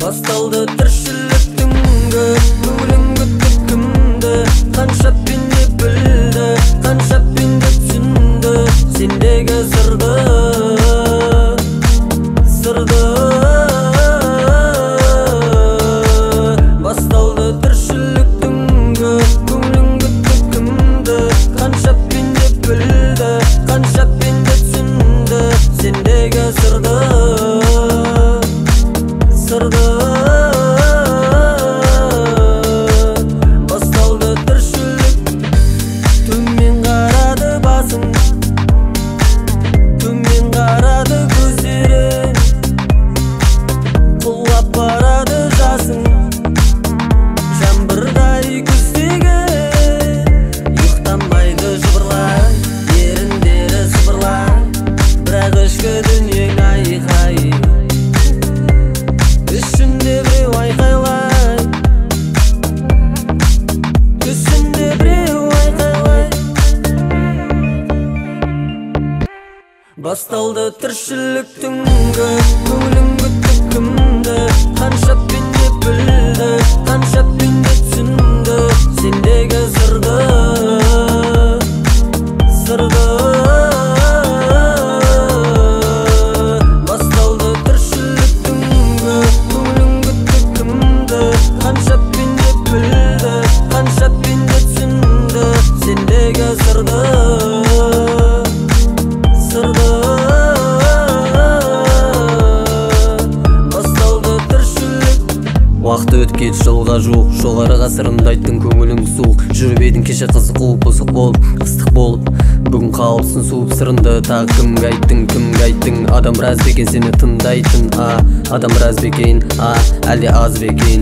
Басталды тіршіліктің көңілің күтіп кімді, қанша пенде білді, қанша пенде түсінді сендегі сырды. Басталды тіршіліктің көңілің күтіп кімді, қанша пенде білді, қанша пенде түсінді сендегі сырды. Басталды тіршілік, төмен қарады басың, төмен қарады көздері, құлап барады жасың, жаңбырдай күздегі, ұйықтамайды жыбырлай, еріндері сыбырлай, бірақ ішкі дүниең айқай, ішінде біреу айқайлай, түсінде біреу айқайлай. Басталды тіршіліктің көңілің күтіп кімді, қанша пенде білді, қанша пенде түсінді сендегі сырды. Басталды тіршіліктің көңілің күтіп кімді, қанша пенде білді, қанша пенде түсінді сендегі сырды. Уақыт өткен жылға жуық, жоғары ғасырында айттың көңілің суық, жүріп едің кеше қызық қуып бұзық болып, ыстық болып, бүгін қалыпсың суып сырынды. Тағы кімге айттың, адам біраз бекен сені тыңдайтын, адам біраз бекен, әлде аз бекен.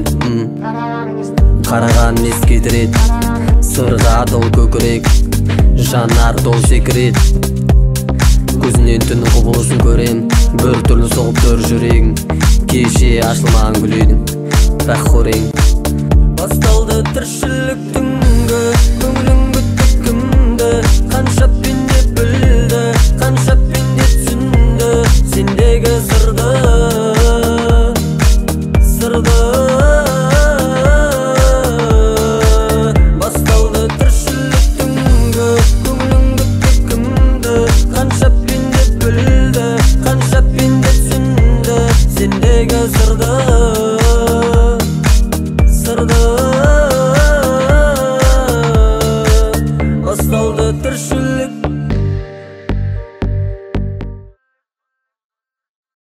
Қараған ескедіреді, сырға дол көкірек, жанар дол секірет, көзінен түннің құбылысын көрем, бір түрлі соғып тұр жүрегің, кеше ашылмаған гүл едің, бірақ қорең. Басталды тіршіліктің көңілің күтіп кімді, қанша пенде білді, қанша пенде түсінді сендегі сырды. Басталды тіршіліктің көңілің күтіп кімді, қанша пенде білді, қанша пенде түсінді сендегі сырды.